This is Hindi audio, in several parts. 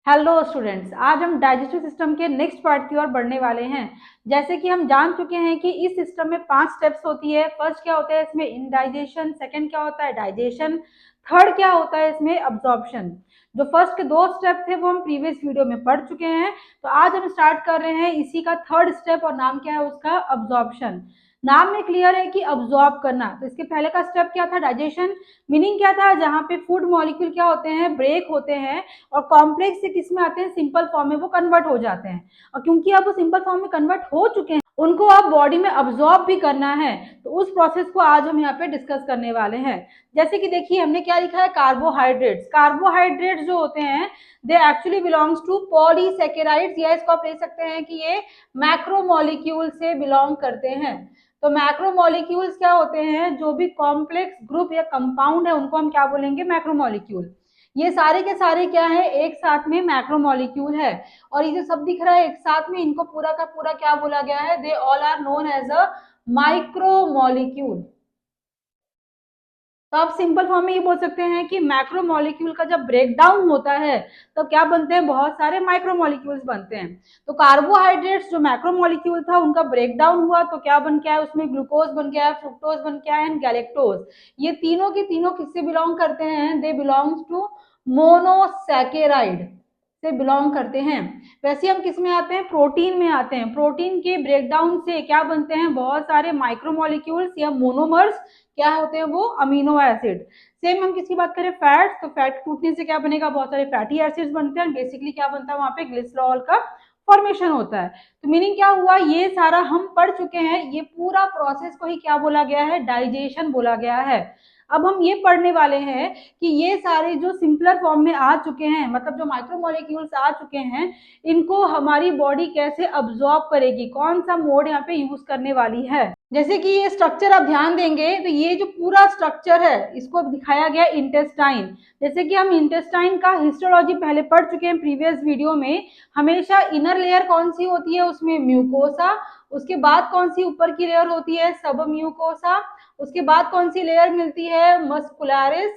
हेलो स्टूडेंट्स, आज हम डाइजेस्टिव सिस्टम के नेक्स्ट पार्ट की ओर बढ़ने वाले हैं। जैसे कि हम जान चुके हैं कि इस सिस्टम में 5 स्टेप्स होती है। फर्स्ट क्या होता है इसमें इनडाइजेशन, सेकंड क्या होता है डाइजेशन, थर्ड क्या होता है इसमें अब्जॉर्प्शन। जो फर्स्ट के 2 स्टेप थे वो हम प्रीवियस वीडियो में पढ़ चुके हैं। तो आज हम स्टार्ट कर रहे हैं इसी का थर्ड स्टेप और नाम क्या है उसका अब्जॉर्प्शन। नाम में क्लियर है कि अब्जॉर्ब करना। तो इसके पहले का स्टेप क्या था डाइजेशन, मीनिंग क्या था, जहाँ पे फूड मॉलिक्यूल क्या होते हैं ब्रेक होते हैं और कॉम्प्लेक्स से किस में आते हैं सिंपल फॉर्म में वो कन्वर्ट हो जाते हैं। और क्योंकि अब वो सिंपल फॉर्म में कन्वर्ट हो चुके हैं उनको अब बॉडी में अब्सॉर्ब भी करना है। तो उस प्रोसेस को आज हम यहाँ पे डिस्कस करने वाले हैं। जैसे कि देखिए हमने क्या लिखा है कार्बोहाइड्रेट्स। कार्बोहाइड्रेट्स जो होते हैं they actually belongs to polysaccharides, या इसको आप ले सकते हैं कि ये मैक्रोमोलिक्यूल से बिलोंग करते हैं। तो मैक्रोमोलिक्यूल्स क्या होते हैं, जो भी कॉम्प्लेक्स ग्रुप या कंपाउंड है उनको हम क्या बोलेंगे मैक्रोमोलिक्यूल। ये सारे के सारे क्या है एक साथ में मैक्रोमोलिक्यूल है। और ये जो सब दिख रहा है एक साथ में इनको पूरा का पूरा क्या बोला गया है, they all are known as a micromolecule. तो आप सिंपल फॉर्म में ये बोल सकते हैं कि मैक्रोमोलिक्यूल का जब ब्रेकडाउन होता है तो क्या बनते हैं, बहुत सारे माइक्रोमोलिक्यूल्स बनते हैं। तो कार्बोहाइड्रेट्स जो मैक्रोमोलिक्यूल था उनका ब्रेकडाउन हुआ तो क्या बन के आया, उसमें ग्लूकोज बन के आया, फ्रुक्टोज बन के आया एंड गैलेक्टोज। ये तीनों की तीनों किससे बिलोंग करते हैं, दे बिलोंग्स टू मोनोसैकेराइड से बिलोंग करते हैं। वैसे हम किस में आते हैं, प्रोटीन में आते हैं। प्रोटीन के ब्रेकडाउन से क्या बनते हैं, बहुत सारे माइक्रोमोलिक्यूल्स या मोनोमर्स क्या होते हैं वो अमीनो एसिड। सेम हम किसकी बात करें फैट, तो फैट टूटने से क्या बनेगा, बहुत सारे फैटी एसिड्स बनते हैं। बेसिकली क्या बनता है वहां पे ग्लिसरॉल का फॉर्मेशन होता है। तो मीनिंग क्या हुआ, ये सारा हम पढ़ चुके हैं। ये पूरा प्रोसेस को ही क्या बोला गया है, डाइजेशन बोला गया है। अब हम ये पढ़ने वाले हैं कि ये सारे जो सिंपलर फॉर्म में आ चुके हैं, मतलब जो माइक्रोमोलिक्यूल्स आ चुके हैं, इनको हमारी बॉडी कैसे अब्सॉर्ब करेगी, कौन सा मोड यहाँ पे यूज करने वाली है। जैसे कि ये स्ट्रक्चर आप ध्यान देंगे तो ये जो पूरा स्ट्रक्चर है इसको दिखाया गया इंटेस्टाइन। जैसे कि हम इंटेस्टाइन का हिस्टोलॉजी पहले पढ़ चुके हैं प्रीवियस वीडियो में। हमेशा इनर लेयर कौन सी होती है उसमें, म्यूकोसा। उसके बाद कौन सी ऊपर की लेयर होती है, सब म्यूकोसा। उसके बाद कौन सी लेयर मिलती है, मस्कुलरिस।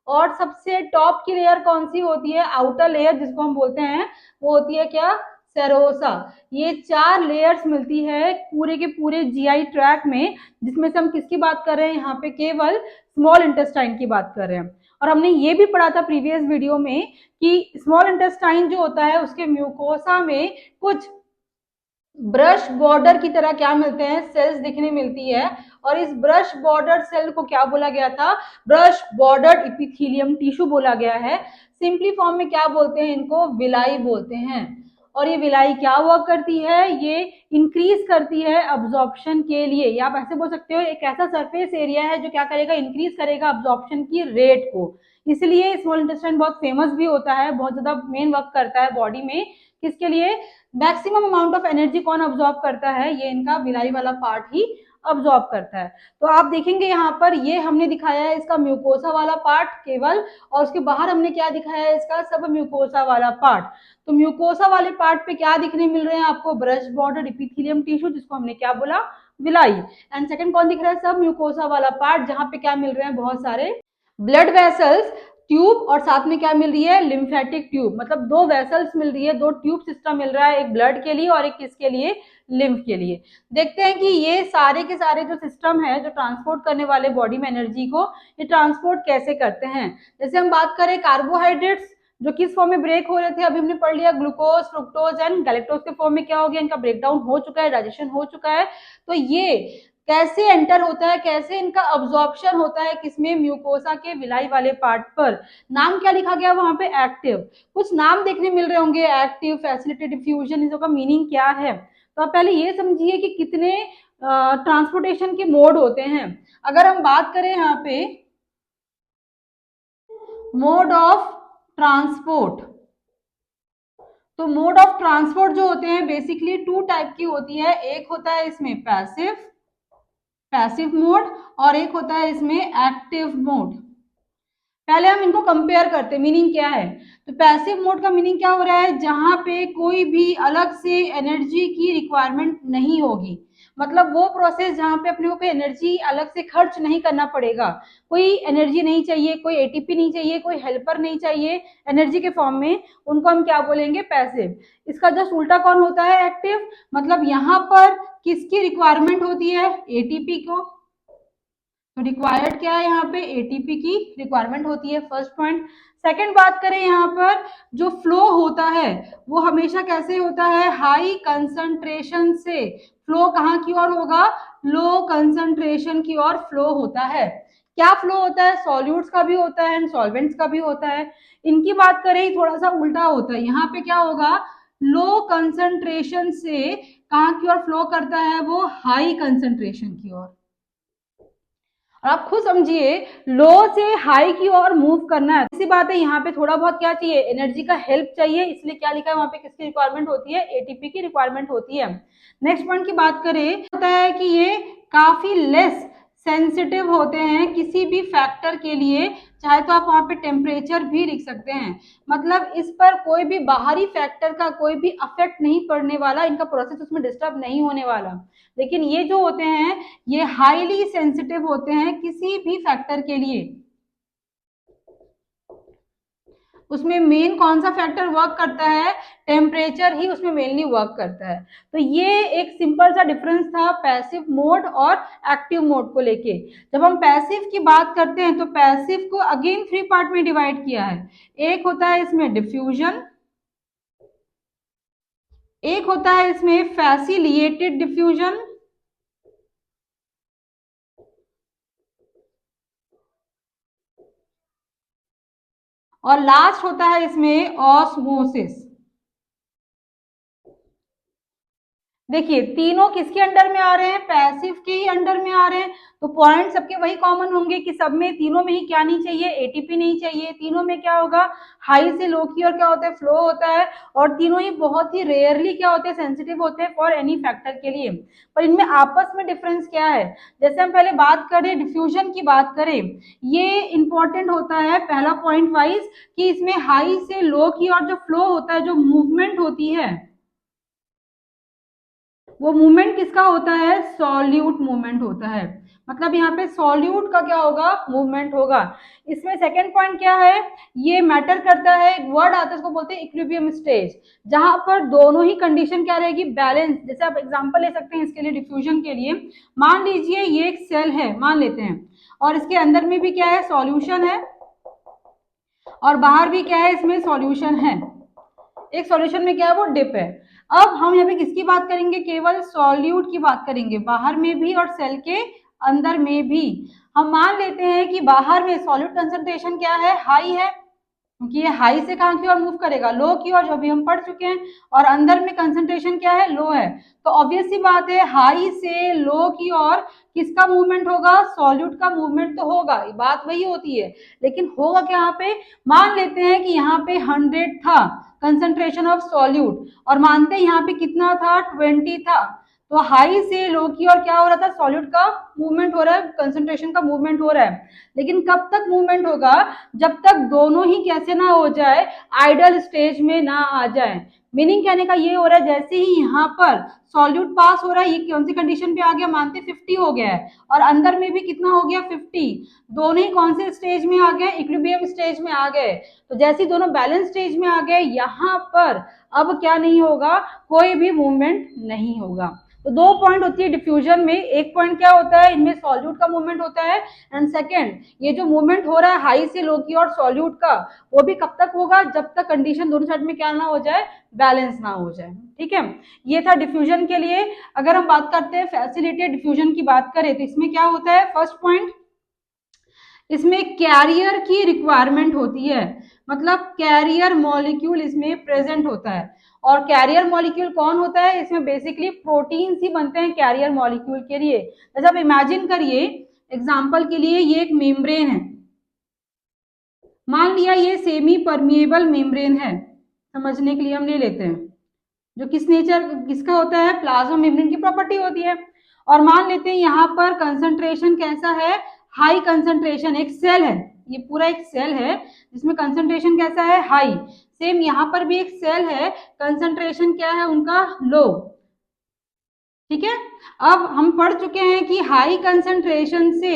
और सबसे टॉप की लेयर कौन सी होती है, आउटर लेयर जिसको हम बोलते हैं वो होती है क्या, सेरोसा। ये 4 लेयर्स मिलती है पूरे के पूरे जीआई ट्रैक में, जिसमें से हम किसकी बात कर रहे हैं यहाँ पे, केवल स्मॉल इंटेस्टाइन की बात कर रहे हैं। और हमने ये भी पढ़ा था प्रीवियस वीडियो में कि स्मॉल इंटेस्टाइन जो होता है उसके म्यूकोसा में कुछ ब्रश बॉर्डर की तरह क्या मिलते हैं, सेल्स दिखने मिलती है। और इस ब्रश बॉर्डर सेल को क्या बोला गया था, ब्रश बॉर्डर इपिथेलियम टिश्यू बोला गया है। सिंपली फॉर्म में क्या बोलते हैं, इनको विलाई बोलते हैं। और ये विलाई क्या वर्क करती है, ये इंक्रीज करती है अब्जॉर्प्शन के लिए। या आप ऐसे बोल सकते हो एक ऐसा सरफेस एरिया है जो क्या करेगा, इंक्रीज करेगा अब्जॉर्प्शन की रेट को। इसलिए स्मॉल इंटेस्टाइन बहुत फेमस भी होता है, बहुत ज्यादा मेन वर्क करता है बॉडी में। किसके लिए, मैक्सिमम अमाउंट ऑफ एनर्जी कौन अब्सॉर्ब करता है, ये इनका विलाई वाला पार्ट ही अब्सॉर्ब करता है। तो आप देखेंगे यहाँ पर ये हमने दिखाया है इसका म्यूकोसा वाला पार्ट केवल, और उसके बाहर हमने क्या दिखाया है इसका सब म्यूकोसा वाला पार्ट। तो म्यूकोसा वाले पार्ट पे क्या दिखने मिल रहे हैं आपको, ब्रश बॉर्डर इपिथेलियम टिश्यू जिसको हमने क्या बोला, विलाई। एंड सेकंड कौन दिख रहा है, सब म्यूकोसा वाला पार्ट, जहां पे क्या मिल रहे हैं, बहुत सारे ब्लड वेसल्स, ट्यूब, और साथ में क्या मिल रही है, लिम्फेटिक ट्यूब। मतलब 2 वेसल्स मिल रही है, 2 ट्यूब सिस्टम मिल रहा है, एक ब्लड के लिए और एक किसके लिए, लिम्फ के लिए। देखते हैं कि ये सारे के सारे जो सिस्टम है जो ट्रांसपोर्ट करने वाले बॉडी में एनर्जी को, ये ट्रांसपोर्ट कैसे करते हैं। जैसे हम बात करें कार्बोहाइड्रेट्स जो किस फॉर्म में ब्रेक हो रहे थे, अभी हमने पढ़ लिया ग्लूकोज, फ्रुक्टोज एंड गैलेक्टोज के फॉर्म में क्या हो गया, इनका ब्रेकडाउन हो चुका है, डाइजेशन हो चुका है। तो ये कैसे एंटर होता है, कैसे इनका अब्जॉर्प्शन होता है, किसमें, म्यूकोसा के विलाई वाले पार्ट पर। नाम क्या लिखा गया वहां पे, एक्टिव। कुछ नाम देखने मिल रहे होंगे, एक्टिव, फैसिलिटी, डिफ्यूजन, इन सब का मीनिंग क्या है। तो आप पहले ये समझिए कि कितने ट्रांसपोर्टेशन के मोड होते हैं। अगर हम बात करें यहाँ पे मोड ऑफ ट्रांसपोर्ट, तो मोड ऑफ ट्रांसपोर्ट जो होते हैं बेसिकली 2 टाइप की होती है। एक होता है इसमें पैसिव मोड और एक होता है इसमें एक्टिव मोड। पहले हम इनको कंपेयर करते हैं, मीनिंग क्या है। तो पैसिव मोड का मीनिंग क्या हो रहा है, जहां पे कोई भी अलग से एनर्जी की रिक्वायरमेंट नहीं होगी। मतलब वो प्रोसेस जहाँ पे अपने को कोई एनर्जी अलग से खर्च नहीं करना पड़ेगा, कोई एनर्जी नहीं चाहिए, कोई एटीपी नहीं चाहिए, कोई हेल्पर नहीं चाहिए एनर्जी के फॉर्म में, उनको हम क्या बोलेंगे, पैसिव। इसका जस्ट उल्टा कौन होता है, एक्टिव। मतलब यहाँ पर किसकी रिक्वायरमेंट होती है, एटीपी को। तो रिक्वायर्ड क्या है यहाँ पे, एटीपी की रिक्वायरमेंट होती है, फर्स्ट पॉइंट। सेकंड बात करें यहाँ पर, जो फ्लो होता है वो हमेशा कैसे होता है, हाई कंसंट्रेशन से। फ्लो कहाँ की ओर होगा, लो कंसंट्रेशन की ओर फ्लो होता है। क्या फ्लो होता है, सॉल्यूट्स का भी होता है एंड सॉल्वेंट्स का भी होता है। इनकी बात करें थोड़ा सा उल्टा होता है, यहाँ पे क्या होगा, लो कंसंट्रेशन से कहाँ की ओर फ्लो करता है, वो हाई कंसंट्रेशन की ओर। आप खुद समझिए, लो से हाई की ओर मूव करना है, इसी बात है। यहाँ पे थोड़ा बहुत क्या चाहिए, एनर्जी का हेल्प चाहिए, इसलिए क्या लिखा है वहां पे, किसकी रिक्वायरमेंट होती है, एटीपी की रिक्वायरमेंट होती है। नेक्स्ट पॉइंट की बात करें, होता है कि ये काफी लेस सेंसिटिव होते हैं किसी भी फैक्टर के लिए। चाहे तो आप वहां पे टेम्परेचर भी लिख सकते हैं, मतलब इस पर कोई भी बाहरी फैक्टर का कोई भी अफेक्ट नहीं पड़ने वाला, इनका प्रोसेस उसमें डिस्टर्ब नहीं होने वाला। लेकिन ये जो होते हैं ये हाईली सेंसिटिव होते हैं किसी भी फैक्टर के लिए। उसमें मेन कौन सा फैक्टर वर्क करता है, टेम्परेचर ही उसमें मेनली वर्क करता है। तो ये एक सिंपल सा डिफरेंस था पैसिव मोड और एक्टिव मोड को लेके। जब हम पैसिव की बात करते हैं तो पैसिव को अगेन 3 पार्ट में डिवाइड किया है। एक होता है इसमें डिफ्यूजन, एक होता है इसमें फैसिलिटेटेड डिफ्यूजन, और लास्ट होता है इसमें ऑस्मोसिस। देखिए तीनों किसके अंडर में आ रहे हैं, पैसिव के ही अंडर में आ रहे हैं। तो पॉइंट सबके वही कॉमन होंगे कि सब में, तीनों में ही क्या नहीं चाहिए, एटीपी नहीं चाहिए। तीनों में क्या होगा, हाई से लो की ओर क्या होता है, फ्लो होता है। और तीनों ही बहुत ही रेयरली क्या होते हैं, सेंसिटिव होते हैं फॉर एनी फैक्टर के लिए। पर इनमें आपस में डिफरेंस क्या है, जैसे हम पहले बात करें डिफ्यूजन की बात करें, ये इंपॉर्टेंट होता है पहला पॉइंट वाइज कि इसमें हाई से लो की ओर जो फ्लो होता है, जो मूवमेंट होती है, वो मूवमेंट किसका होता है, सॉल्यूट मूवमेंट होता है। मतलब यहाँ पे सॉल्यूट का क्या होगा, मूवमेंट होगा। इसमें सेकंड पॉइंट क्या है, ये मैटर करता है, एक वर्ड आता है इसको बोलते हैं इक्विलिब्रियम स्टेज, जहां पर दोनों ही कंडीशन क्या रहेगी, बैलेंस। जैसे आप एग्जांपल ले सकते हैं इसके लिए, डिफ्यूजन के लिए मान लीजिए ये एक सेल है, मान लेते हैं, और इसके अंदर में भी क्या है, सॉल्यूशन है, और बाहर भी क्या है, इसमें सॉल्यूशन है। एक सॉल्यूशन में क्या है, वो डिप है। अब हम यहाँ पे किसकी बात करेंगे, केवल सॉल्यूट की बात करेंगे, बाहर में भी और सेल के अंदर में भी। हम मान लेते हैं कि बाहर में सॉल्यूट कंसंट्रेशन क्या है, हाई है, क्योंकि ये हाई से कहाँ की ओर मूव करेगा, लो की ओर, जो भी हम पढ़ चुके हैं। और अंदर में कंसंट्रेशन क्या है, लो है। तो ऑब्वियस सी बात है, हाई से लो की ओर किसका मूवमेंट होगा, सॉल्यूट का मूवमेंट तो होगा, बात वही होती है। लेकिन होगा क्या यहाँ पे, मान लेते हैं कि यहाँ पे 100 था कंसंट्रेशन ऑफ सॉल्यूट, और मानते हैं यहाँ पे कितना था, 20 था। तो हाई से लो की ओर क्या हो रहा था, सॉल्यूट का मूवमेंट हो रहा है, कंसंट्रेशन का मूवमेंट हो रहा है। लेकिन कब तक मूवमेंट होगा, जब तक दोनों ही कैसे ना हो जाए, आइडल स्टेज में ना आ जाए। मीनिंग कहने का ये हो रहा है, जैसे ही यहाँ पर सॉल्यूट पास हो रहा है, ये कौन सी कंडीशन पे आ गया, मानते 50 हो गया है, और अंदर में भी कितना हो गया, 50। दोनों ही कौन से स्टेज में आ गए, इक्विलिब्रियम स्टेज में आ गए। तो जैसे ही दोनों बैलेंस स्टेज में आ गए, यहाँ पर अब क्या नहीं होगा, कोई भी मूवमेंट नहीं होगा। तो दो पॉइंट होती है डिफ्यूजन में, एक पॉइंट क्या होता है, इनमें सॉल्यूट का मूवमेंट होता है, एंड सेकंड ये जो मूवमेंट हो रहा है हाई से लो की और सॉल्यूट का, वो भी कब तक होगा, जब तक कंडीशन दोनों साइड में क्या ना हो जाए, बैलेंस ना हो जाए। ठीक है, ये था डिफ्यूजन के लिए। अगर हम बात करते हैं फैसिलिटेटेड डिफ्यूजन की बात करें, तो इसमें क्या होता है, फर्स्ट पॉइंट, इसमें कैरियर की रिक्वायरमेंट होती है, मतलब कैरियर मॉलिक्यूल इसमें प्रेजेंट होता है। और कैरियर मॉलिक्यूल कौन होता है, इसमें बेसिकली प्रोटीन्स ही बनते हैं कैरियर मॉलिक्यूल के लिए। जैसे आप इमेजिन करिए, एग्जांपल के लिए ये एक मेम्ब्रेन है, मान लिया ये सेमी परमिएबल मेम्ब्रेन है, समझने के लिए हम ले लेते हैं, जो किस नेचर किसका होता है, प्लाज्मा मेम्ब्रेन की प्रॉपर्टी होती है। और मान लेते हैं यहाँ पर कंसंट्रेशन कैसा है, हाई कंसंट्रेशन, एक सेल है, ये पूरा एक सेल है जिसमें कंसंट्रेशन कैसा है, हाई। सेम यहाँ पर भी एक सेल है, कंसंट्रेशन क्या है उनका, लो। ठीक है। अब हम पढ़ चुके हैं कि हाई कंसंट्रेशन से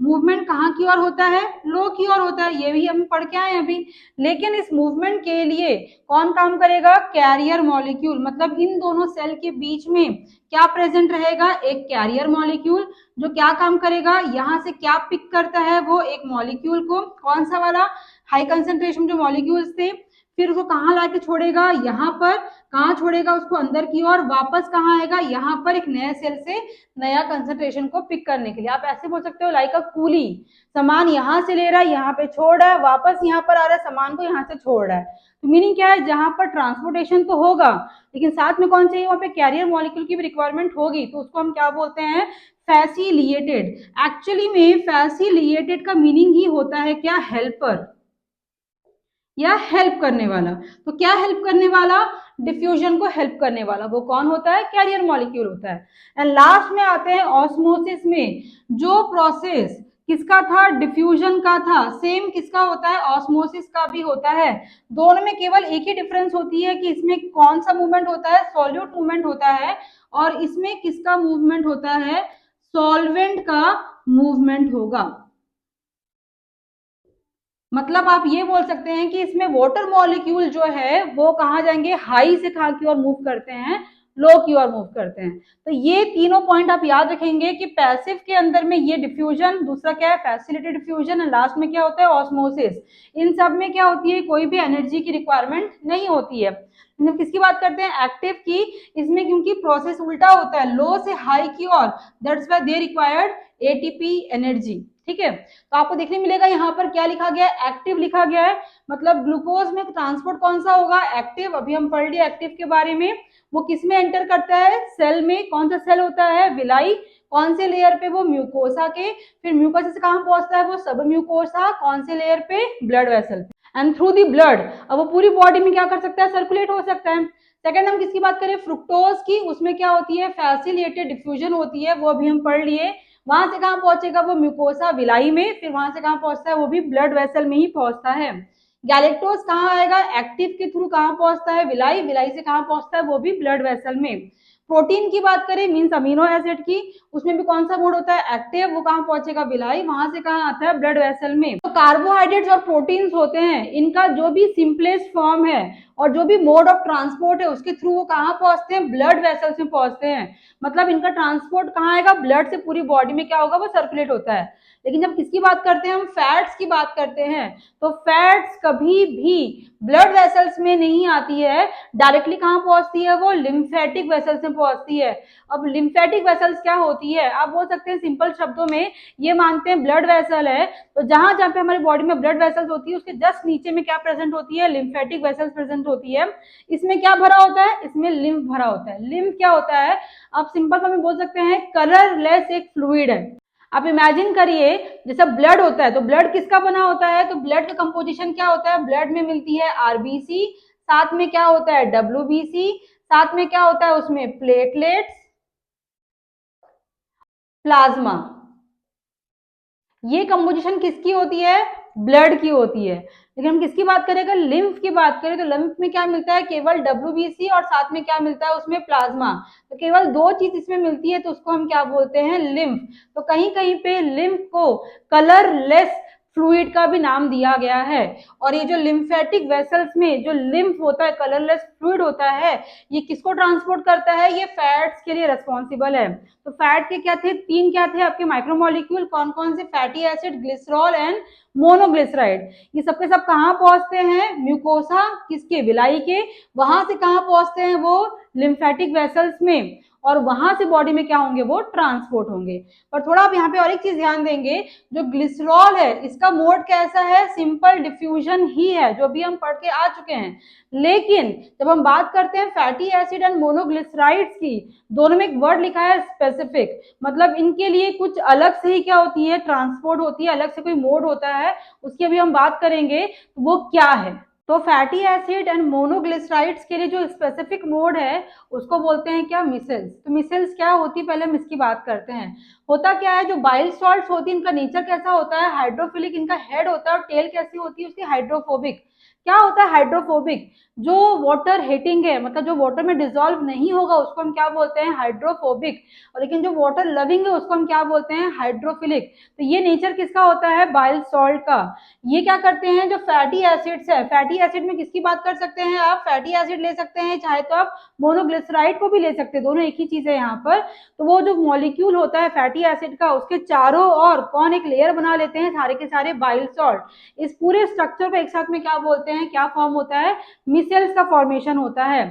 मूवमेंट कहाँ की ओर होता है, लो की ओर होता है, ये भी हम पढ़ के आए अभी। लेकिन इस मूवमेंट के लिए कौन काम करेगा, कैरियर मॉलिक्यूल, मतलब इन दोनों सेल के बीच में क्या प्रेजेंट रहेगा, एक कैरियर मॉलिक्यूल, जो क्या काम करेगा, यहाँ से क्या पिक करता है वो एक मॉलिक्यूल को, कौन सा वाला, हाई कंसंट्रेशन जो मॉलिक्यूल्स थे, फिर उसको कहाँ लाके छोड़ेगा, यहाँ पर, कहाँ छोड़ेगा उसको, अंदर की ओर, वापस कहाँ आएगा, यहाँ पर एक नए सेल से नया कंसंट्रेशन को पिक करने के लिए। आप ऐसे बोल सकते हो लाइक अ कूली, सामान यहाँ से ले रहा है, यहाँ पे छोड़ रहा है, वापस यहाँ पर आ रहा है, सामान को यहाँ से छोड़ रहा है। तो मीनिंग क्या है, जहां पर ट्रांसपोर्टेशन तो होगा लेकिन साथ में कौन चाहिए, वहां पे कैरियर मॉलिक्यूल की भी रिक्वायरमेंट होगी, तो उसको हम क्या बोलते हैं, फैसिलिएटेड। एक्चुअली में फैसिलिएटेड का मीनिंग ही होता है क्या, हेल्पर या हेल्प करने वाला। तो क्या हेल्प करने वाला, डिफ्यूजन को हेल्प करने वाला, वो कौन होता है, कैरियर मॉलिक्यूल होता है। एंड लास्ट में आते हैं ऑस्मोसिस में, जो प्रोसेस किसका था, डिफ्यूजन का था, सेम किसका होता है, ऑस्मोसिस का भी होता है। दोनों में केवल एक ही डिफरेंस होती है कि इसमें कौन सा मूवमेंट होता है, सॉल्यूट मूवमेंट होता है, और इसमें किसका मूवमेंट होता है, सॉल्वेंट का मूवमेंट होगा। मतलब आप ये बोल सकते हैं कि इसमें वाटर मॉलिक्यूल जो है वो कहाँ जाएंगे, हाई से कहाँ की ओर मूव करते हैं, लो की ओर मूव करते हैं। तो ये तीनों पॉइंट आप याद रखेंगे कि पैसिव के अंदर में ये डिफ्यूजन, दूसरा क्या है फैसिलिटेड डिफ्यूजन, और लास्ट में क्या होता है, ऑस्मोसिस। इन सब में क्या होती है, कोई भी एनर्जी की रिक्वायरमेंट नहीं होती है। हम किसकी बात करते हैं, एक्टिव की। इसमें क्योंकि प्रोसेस उल्टा होता है, लो से हाई की ओर, that's why they required ATP energy. ठीक है, तो आपको देखने मिलेगा यहाँ पर क्या लिखा गया है, एक्टिव लिखा गया है, मतलब ग्लूकोज में ट्रांसपोर्ट कौन सा होगा, एक्टिव। अभी हम पढ़ लिए एक्टिव के बारे में। वो किस में एंटर करता है, सेल में, कौन सा सेल होता है, विलाई, कौन से लेयर पे, वो म्यूकोसा के, फिर म्यूकोसा से कहाँ पहुंचता है, वो सब म्यूकोसा, कौन से लेयर पे, ब्लड वेसल पे, एंड थ्रू दी ब्लड अब वो पूरी बॉडी में क्या कर सकता है, सर्कुलेट हो सकता है। सेकंड हम किसकी बात करें, फ्रुक्टोज की, उसमें क्या होती है, फैसिलिटेड डिफ्यूजन होती है, वो अभी हम पढ़ लिए। वहां से कहाँ पहुंचेगा, वो म्यूकोसा विलाई में, फिर वहां से कहाँ पहुंचता है, वो भी ब्लड वेसल में ही पहुंचता है। गैलेक्टोज कहाँ आएगा, एक्टिव के थ्रू कहाँ पहुंचता है, विलाई, विलाई से कहाँ पहुंचता है, वो भी ब्लड वेसल में। प्रोटीन की बात करें, मीन्स अमीनो एसिड की, उसमें भी कौन सा मोड होता है, एक्टिव, वो कहाँ पहुंचेगा, विलाई, वहां से कहाँ आता है, ब्लड वेसल में। तो कार्बोहाइड्रेट्स और प्रोटीन्स होते हैं, इनका जो भी सिंपलेस्ट फॉर्म है और जो भी मोड ऑफ ट्रांसपोर्ट है उसके थ्रू वो कहाँ पहुंचते हैं, ब्लड वेसल्स में पहुंचते हैं। मतलब इनका ट्रांसपोर्ट कहाँ आएगा, ब्लड से पूरी बॉडी में क्या होगा, वो सर्कुलेट होता है। लेकिन जब किसकी बात करते हैं, हम फैट्स की बात करते हैं, तो फैट्स कभी भी ब्लड वेसल्स में नहीं आती है, डायरेक्टली कहाँ पहुंचती है, वो लिम्फेटिक वेसल्स में पहुंचती है। अब लिम्फेटिक वेसल्स क्या होती है, आप बोल सकते हैं सिंपल शब्दों में, ये मानते हैं ब्लड वेसल है, तो जहां जहां पे हमारी बॉडी में ब्लड वेसल्स होती है उसके जस्ट नीचे में क्या प्रेजेंट होती है, लिम्फेटिक वेसल्स प्रेजेंट होती है। इसमें क्या भरा होता है, इसमें लिम्फ भरा होता है। लिम्फ क्या होता है, आप सिंपल में बोल सकते हैं कलरलेस एक फ्लूइड है। आप इमेजिन करिए जैसा ब्लड होता है, तो ब्लड किसका बना होता है, तो ब्लड का कंपोजिशन क्या होता है, ब्लड में मिलती है आरबीसी, साथ में क्या होता है, डब्ल्यूबीसी, साथ में क्या होता है उसमें, प्लेटलेट्स, प्लाज्मा। ये कंपोजिशन किसकी होती है, ब्लड की होती है। लेकिन हम किसकी बात करें, अगर लिम्फ की बात करें तो लिम्फ में क्या मिलता है, केवल डब्ल्यूबीसी, और साथ में क्या मिलता है उसमें, प्लाज्मा। तो केवल दो चीज इसमें मिलती है, तो उसको हम क्या बोलते हैं, लिम्फ। तो कहीं कहीं पे लिम्फ को कलरलेस फ्लूइड का भी नाम दिया गया है। और ये जो लिम्फेटिक वेसल्स में जो लिम्फ होता है, कलरलेस फ्लूइड होता है, ये किसको ट्रांसपोर्ट करता है, ये फैट्स के लिए रेस्पॉन्सिबल है। तो फैट के क्या थे, तीन क्या थे आपके माइक्रोमोलिक्यूल, कौन कौन से, fatty acid, glycerol and monoglyceride. ये सब के सब कहाँ पहुंचते हैं, म्यूकोसा किसके, विलाई के, वहां से कहाँ पहुंचते हैं, वो लिम्फेटिक वेसल्स में, और वहां से बॉडी में क्या होंगे, वो ट्रांसपोर्ट होंगे। पर थोड़ा आप यहाँ पे और एक चीज ध्यान देंगे, जो ग्लिसरॉल है इसका मोड कैसा है, सिंपल डिफ्यूजन ही है, जो भी हम पढ़ के आ चुके हैं। लेकिन जब हम बात करते हैं फैटी एसिड एंड मोनोग्लिसराइड्स की, दोनों में एक वर्ड लिखा है स्पेसिफिक, मतलब इनके लिए कुछ अलग से ही क्या होती है, ट्रांसपोर्ट होती है, अलग से कोई मोड होता है, उसकी अभी हम बात करेंगे, वो क्या है। तो फैटी एसिड एंड मोनोग्लिसराइड्स के लिए जो स्पेसिफिक मोड है उसको बोलते हैं क्या, मिसल्स। तो मिसल्स क्या होती है, पहले हम इसकी बात करते हैं। होता क्या है, जो बाइल सॉल्ट्स होती है इनका नेचर कैसा होता है, हाइड्रोफिलिक इनका हेड होता है, और टेल कैसी होती है उसकी, हाइड्रोफोबिक। क्या होता है हाइड्रोफोबिक, जो वाटर हीटिंग है, मतलब जो वाटर में डिजोल्व नहीं होगा उसको हम क्या बोलते हैं हाइड्रोफोबिक, और लेकिन जो वाटर लविंग है उसको हम क्या बोलते हैं हाइड्रोफिलिक। तो ये नेचर किसका होता है बाइल सॉल्ट का। ये क्या करते हैं जो फैटी एसिड्स है, फैटी एसिड में किसकी बात कर सकते हैं आप, फैटी एसिड ले सकते हैं, चाहे तो आप मोनोग्लिसराइड को भी ले सकते हैं, दोनों एक ही चीज है यहाँ पर। तो वो जो मॉलिक्यूल होता है फैटी एसिड का, उसके चारों ओर कौन एक लेयर बना लेते हैं सारे के सारे बाइल सॉल्ट। इस पूरे स्ट्रक्चर को एक साथ में क्या बोलते हैं, क्या फॉर्म होता है, मिसेल्स का फॉर्मेशन होता है।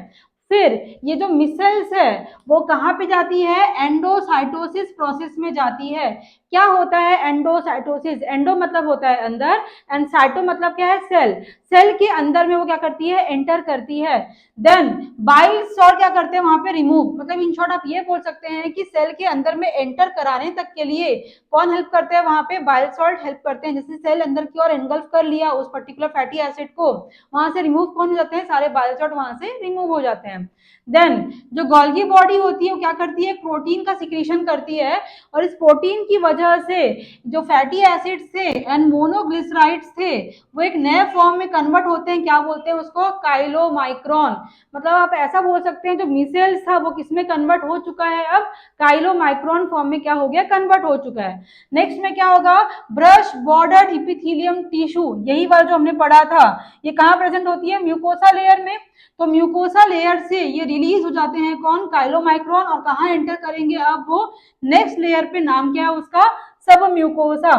फिर ये जो मिसेल्स है वो कहाँ पे जाती है, एंडोसाइटोसिस प्रोसेस में जाती है। क्या होता है एंडोसाइटोसिस, एंडो मतलब होता है अंदर, एंड साइटो मतलब क्या है सेल, सेल के अंदर में वो क्या करती है एंटर करती है। देन बाइल सॉल्ट क्या करते हैं वहां पे रिमूव, मतलब इन शॉर्ट आप ये बोल सकते हैं कि सेल के अंदर में एंटर कराने तक के लिए कौन हेल्प करते हैं, वहां पे बाइल सॉल्ट हेल्प करते हैं। जैसे सेल अंदर की ओर एंगल्फ कर लिया उस पर्टिकुलर फैटी एसिड को, वहां से रिमूव कौन हो जाते हैं, सारे बाइल सॉल्ट वहां से रिमूव हो जाते हैं। देन जो गोल्गी बॉडी होती है वो क्या करती है, प्रोटीन का सिक्रीशन करती है, और इस प्रोटीन की वजह से जो फैटी एसिड्स थे एंड मोनोग्लिसराइड्स थे वो एक नए फॉर्म में कन्वर्ट होते हैं, क्या बोलते हैं उसको, काइलोमाइक्रोन। मतलब आप ऐसा बोल सकते हैं जो मिसेल्स था वो किसमें कन्वर्ट हो चुका है, अब काइलोमाइक्रोन फॉर्म में क्या हो गया, कन्वर्ट हो चुका है। नेक्स्ट में क्या होगा, ब्रश बॉर्डर्ड इपिथेलियम टिश्यू, यही बार जो हमने पढ़ा था, ये कहाँ प्रेजेंट होती है, म्यूकोसा लेयर में। तो म्यूकोसा लेयर से ये रिलीज हो जाते हैं कौन, काइलोमाइक्रोन, और कहाँ एंटर करेंगे अब वो, नेक्स्ट लेयर पे, नाम क्या है उसका, सब म्यूकोसा।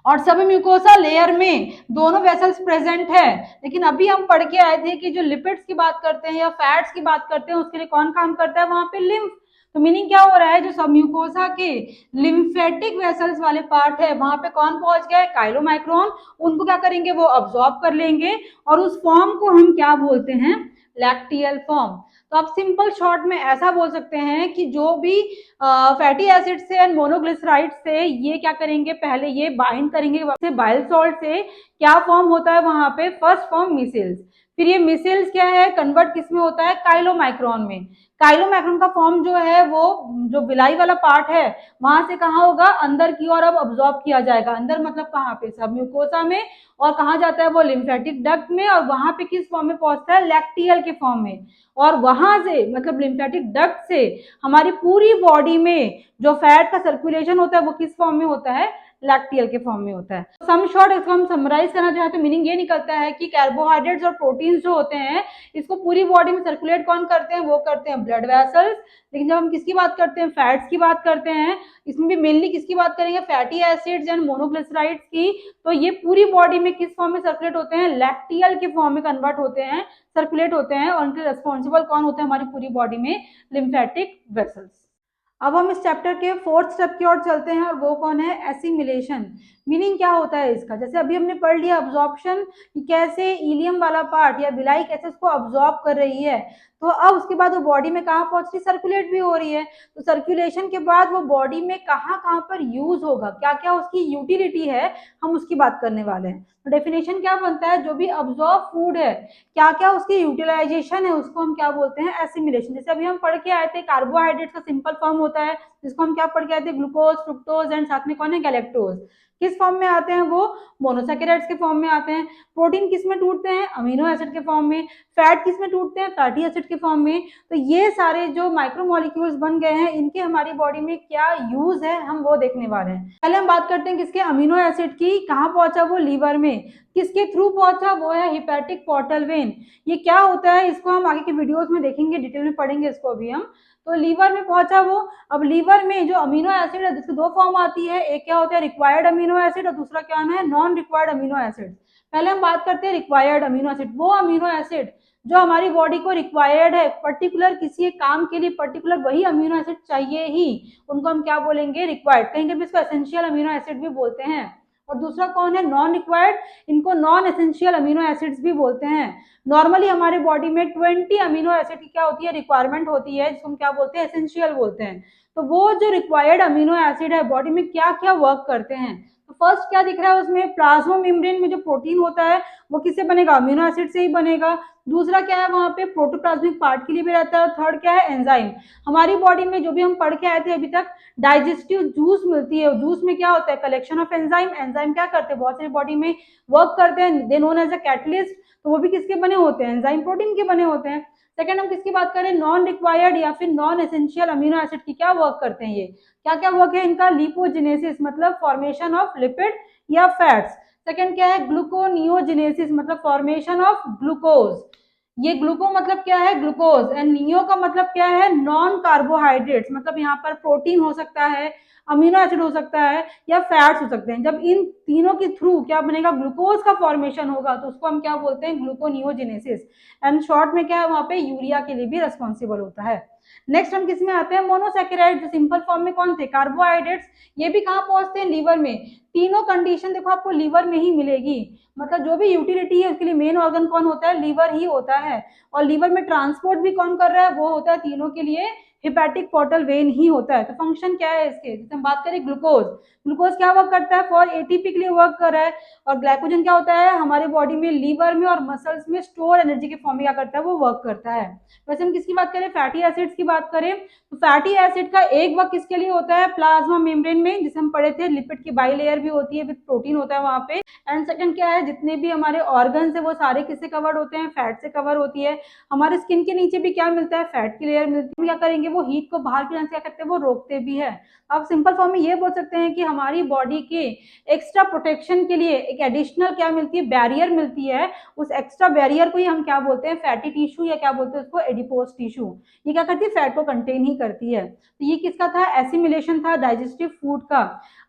और सब म्यूकोसा लेयर में दोनों वेसल्स प्रेजेंट है। लेकिन अभी हम पढ़ के आए थे कि जो लिपिड्स की बात करते हैं या फैट्स की बात करते हैं उसके लिए कौन काम करता है, वहां पे लिम्फ। तो मीनिंग क्या हो रहा है, जो सब म्यूकोसा के लिम्फेटिक वेसल्स वाले पार्ट है वहां पे कौन पहुंच गए, काइलोमाइक्रोन, उनको क्या करेंगे वो अब्सॉर्ब कर लेंगे, और उस फॉर्म को हम क्या बोलते हैं, लैक्टियल फॉर्म। तो आप सिंपल शॉर्ट में ऐसा बोल सकते हैं कि जो भी फैटी एसिड से एंड मोनोग्लिसराइड से ये क्या करेंगे, पहले ये बाइंड करेंगे बाइल सॉल्ट से, क्या फॉर्म होता है वहां पे, फर्स्ट फॉर्म मिसेल्स। फिर ये मिसेल्स क्या है, कन्वर्ट किस में होता है, काइलोमाइक्रोन में। काइलोमाइक्रोन का फॉर्म जो है वो जो विलाई वाला पार्ट है वहां से कहाँ होगा, अंदर की ओर अब अब्सॉर्ब किया जाएगा, अंदर मतलब कहाँ पे, सब म्यूकोसा में, और कहाँ जाता है वो, लिम्फेटिक डक्ट में, और वहां पे किस फॉर्म में पहुंचता है, लैक्टियल के फॉर्म में। और वहां से मतलब लिम्फेटिक डक्ट से हमारी पूरी बॉडी में जो फैट का सर्कुलेशन होता है वो किस फॉर्म में होता है, लैक्टियल के फॉर्म में होता है। सम शॉर्ट इसको हम समराइज करना चाहें तो मीनिंग ये निकलता है कि कार्बोहाइड्रेट्स और प्रोटीन्स जो होते हैं इसको पूरी बॉडी में सर्कुलेट कौन करते हैं, वो करते हैं ब्लड वेसल्स। लेकिन जब हम किसकी बात करते हैं, फैट्स की बात करते हैं, इसमें भी मेनली किसकी बात करेंगे, फैटी एसिड्स एंड मोनोग्लिसराइड्स की। तो ये पूरी बॉडी में किस फॉर्म में सर्कुलेट होते हैं, लैक्टियल के फॉर्म में कन्वर्ट होते हैं, सर्कुलेट होते हैं, और उनके रिस्पॉन्सिबल कौन होते हैं हमारी पूरी बॉडी में, लिम्फेटिक वेसल्स। अब हम इस चैप्टर के फोर्थ स्टेप की ओर चलते हैं, और वो कौन है, एसिमिलेशन। मीनिंग क्या होता है इसका, जैसे अभी हमने पढ़ लिया अब्जॉर्प्शन, कि कैसे इलियम वाला पार्ट या विलाई कैसे उसको अब्जॉर्ब कर रही है। तो अब उसके बाद वो बॉडी में कहाँ पहुंच रही, सर्कुलेट भी हो रही है। तो सर्कुलेशन के बाद वो बॉडी में कहाँ कहाँ पर यूज होगा, क्या क्या उसकी यूटिलिटी है, हम उसकी बात करने वाले हैं। तो डेफिनेशन क्या बनता है, जो भी अब्जॉर्ब फूड है क्या क्या उसकी यूटिलाइजेशन है उसको हम क्या बोलते हैं, एसिमिलेशन। जैसे अभी हम पढ़ के आए थे कार्बोहाइड्रेट का सिंपल फॉर्म होता है, जिसको हम क्या पढ़ के आए थे, ग्लूकोज, फ्रुक्टोज एंड साथ में कौन है, गैलेक्टोज। किस फॉर्म में आते हैं वो, मोनोसैकेराइड्स के फॉर्म में आते हैं। प्रोटीन किस में टूटते हैं, अमीनो एसिड के फॉर्म में। फैट किस में टूटते हैं, फैटी एसिड के फॉर्म में। तो ये सारे जो माइक्रोमोलिक्यूल्स बन गए हैं इनके हमारी बॉडी में क्या यूज है हम वो देखने वाले हैं। पहले हम बात करते हैं किसके, अमीनो एसिड की। कहाँ पहुंचा वो, लीवर में। किसके थ्रू पहुंचा, वो है हिपैटिक पोर्टल वेन। ये क्या होता है इसको हम आगे के वीडियोस में देखेंगे, डिटेल में पढ़ेंगे इसको अभी हम। तो लीवर में पहुंचा वो। अब लीवर में जो अमीनो एसिड है जिसकी दो फॉर्म आती है, एक क्या होता है रिक्वायर्ड अमीनो एसिड और दूसरा क्या है नॉन रिक्वायर्ड अमीनो एसिड। पहले हम बात करते हैं रिक्वायर्ड अमीनो एसिड, वो अमीनो एसिड जो हमारी बॉडी को रिक्वायर्ड है, पर्टिकुलर किसी एक काम के लिए पर्टिकुलर वही अमीनो एसिड चाहिए ही, उनको हम क्या बोलेंगे, रिक्वायर्ड। कहीं कहीं इसको एसेंशियल अमीनो एसिड भी बोलते हैं। और दूसरा कौन है, नॉन रिक्वायर्ड, इनको नॉन एसेंशियल अमीनो एसिड्स भी बोलते हैं। नॉर्मली हमारे बॉडी में 20 अमीनो एसिड की क्या होती है, रिक्वायरमेंट होती है, जिसको हम क्या बोलते हैं, एसेंशियल बोलते हैं। तो वो जो रिक्वायर्ड अमीनो एसिड है बॉडी में क्या क्या वर्क करते हैं। तो फर्स्ट क्या दिख रहा है उसमें, प्लाज्मा मेम्ब्रेन में जो प्रोटीन होता है वो किससे बनेगा, अमीनो एसिड से ही बनेगा। दूसरा क्या है, वहां पे प्रोटोप्लाज्मिक पार्ट के लिए भी रहता है। और थर्ड क्या है, एंजाइम। हमारी बॉडी में जो भी हम पढ़ के आए थे अभी तक, डाइजेस्टिव जूस मिलती है, जूस में क्या होता है, कलेक्शन ऑफ एंजाइम। एंजाइम क्या करते हैं, बहुत सारी बॉडी में वर्क करते हैं, दे नोन एज अ कैटलिस्ट। तो वो भी किसके बने होते हैं, एंजाइम प्रोटीन के बने होते हैं। सेकंड हम किसकी बात करें, नॉन रिक्वायर्ड या फिर नॉन एसेंशियल अमीनो एसिड की क्या वर्क करते हैं, ये क्या क्या वर्क है इनका, लिपोजिनेसिस मतलब फॉर्मेशन ऑफ लिपिड या फैट्स। सेकंड क्या है, ग्लूकोनियोजेनेसिस मतलब फॉर्मेशन ऑफ ग्लूकोज, ये ग्लूको मतलब क्या है, ग्लूकोज, एंड नियो का मतलब क्या है, नॉन कार्बोहाइड्रेट्स मतलब यहाँ पर प्रोटीन हो सकता है, अमीनो एसिड हो सकता है या फैट्स हो सकते हैं। जब इन तीनों के थ्रू क्या बनेगा, ग्लूकोज का फॉर्मेशन होगा तो उसको हम क्या बोलते हैं, ग्लूकोनियोजेनेसिस, एंड शॉर्ट में क्या है वहां पे यूरिया के लिए भी रिस्पॉन्सिबल होता है। नेक्स्ट हम किसमें आते हैं, मोनोसेकेराइड, जो सिंपल फॉर्म में कौन थे, कार्बोहाइड्रेट्स, ये भी कहाँ पहुंचते हैं, लीवर में। तीनों कंडीशन देखो आपको लीवर में ही मिलेगी, मतलब जो भी यूटिलिटी है उसके लिए मेन ऑर्गन कौन होता है, लीवर ही होता है, और लीवर में ट्रांसपोर्ट भी कौन कर रहा है, वो होता है तीनों के लिए हिपैटिक पोर्टल वेन ही होता है। तो फंक्शन क्या है इसके, जैसे हम बात करें ग्लूकोज, ग्लूकोज क्या वर्क करता है, फॉर एटीपी के लिए वर्क कर रहा है, और ग्लाइकोजन क्या होता है हमारे बॉडी में लीवर में और मसल्स में स्टोर एनर्जी के फॉर्म में क्या करता है, वो वर्क करता है। वैसे हम किसकी बात करें, फैटी एसिड्स की बात करें, तो फैटी एसिड का एक वर्क किसके लिए होता है, प्लाज्मा मेम्ब्रेन में, जिसे हम पढ़े थे लिपिड की बाई लेयर भी होती है, विद प्रोटीन होता है वहां पे। एंड सेकंड क्या है, जितने भी हमारे ऑर्गन्स है वो सारे किससे कवर्ड होते हैं, फैट से कवर होती है। हमारे स्किन के नीचे भी क्या मिलता है, फैट की लेयर मिलती है। क्या करेंगे, वो हीट को बाहर की तरफ क्या करते हैं, वो रोकते भी है। आप सिंपल फॉर्म में ये बोल सकते हैं कि हमारी बॉडी के एक्स्ट्रा प्रोटेक्शन के लिए एक एडिशनल क्या मिलती है, बैरियर मिलती है, उस एक्स्ट्रा बैरियर को ही हम क्या बोलते हैं, फैटी टिश्यू, या क्या बोलते हैं उसको, एडिपोज टिश्यू। ये क्या करती है, फैट को कंटेन ही करती है। तो ये किसका था, एसिमिलेशन था डाइजेस्टिव फूड का।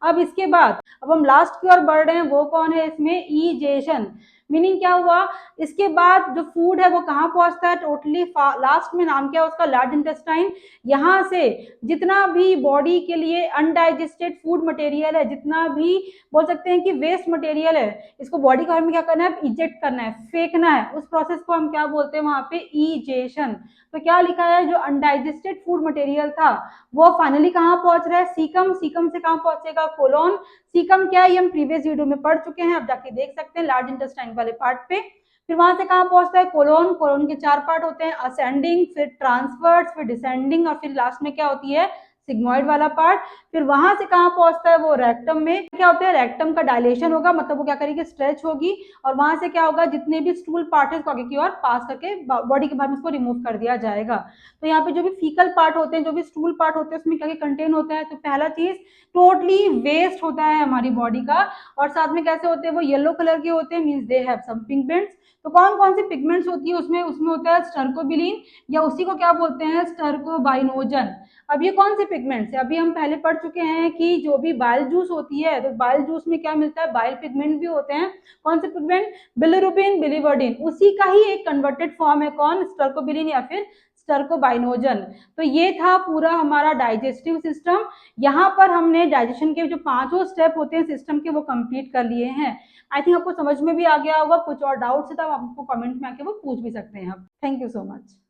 अब इसके बाद अब हम लास्ट की ओर बढ़ रहे हैं, वो कौन है इसमें, ईजेशन, मीनिंग क्या हुआ, इसके बाद जो फूड है वो कहाँ पहुंचता है, टोटली लास्ट में नाम क्या है उसका, लार्ज इंटेस्टाइन। यहाँ से जितना भी बॉडी के लिए अनडाइजेस्टेड फूड मटेरियल है, जितना भी बोल सकते हैं कि वेस्ट मटेरियल है, इसको बॉडी का में क्या करना है, इजेक्ट करना है, फेंकना है, उस प्रोसेस को हम क्या बोलते हैं वहां पे, ईजेशन। तो क्या लिखा है, जो अनडाइजेस्टेड फूड मटेरियल था वो फाइनली कहाँ पहुंच रहा है, सीकम, सीकम से कहाँ पहुंचेगा, कोलोन। सीकम क्या है, ये हम प्रीवियस वीडियो में पढ़ चुके हैं, आप जाके देख सकते हैं लार्ज इंटेस्टाइन वाले पार्ट पे। फिर वहां से कहाँ पहुंचता है, कोलोन, कोलोन के 4 पार्ट होते हैं, असेंडिंग, फिर ट्रांसवर्स, फिर डिसेंडिंग, और फिर लास्ट में क्या होती है, सिग्मोइड वाला पार्ट। फिर वहां से कहाँ पहुंचता है, वो रेक्टम में। क्या होता है, रेक्टम का डायलेशन होगा, मतलब वो क्या करेगी, स्ट्रेच होगी, और वहां से क्या होगा, जितने भी स्टूल पार्ट है उसको आगे की ओर पास करके बॉडी के बाहर में उसको रिमूव कर दिया जाएगा। तो यहाँ पे जो भी फीकल पार्ट होते हैं, जो भी स्टूल पार्ट होते हैं, उसमें क्या कंटेन होता है, तो पहला चीज टोटली वेस्ट होता है हमारी बॉडी का, और साथ में कैसे होते हैं, वो येलो कलर के होते हैं, means they have some pigments. तो कौन कौन सी पिगमेंट्स होती है उसमें, उसमें होता है स्टर्कोबिलिन, या उसी को क्या बोलते हैं, स्टर्कोबाइनोजन। अब ये कौन से पिगमेंट्स है, अभी हम पहले पढ़ चुके हैं कि जो भी बाइल जूस होती है, तो बाइल जूस में क्या मिलता है, बाइल पिगमेंट भी होते हैं। कौन से पिगमेंट, बिलिरुबिन, बिलिवर्डिन, उसी का ही एक कन्वर्टेड फॉर्म है कौन, स्टर्कोबिलिन या फिर स्टर्कोबाइनोजन। तो ये था पूरा हमारा डाइजेस्टिव सिस्टम। यहाँ पर हमने डाइजेशन के जो 5 स्टेप होते हैं सिस्टम के, वो कंप्लीट कर लिए हैं। आई थिंक आपको समझ में भी आ गया होगा। कुछ और डाउट्स है तो आप हमको कमेंट में आके वो पूछ भी सकते हैं। Thank you so much.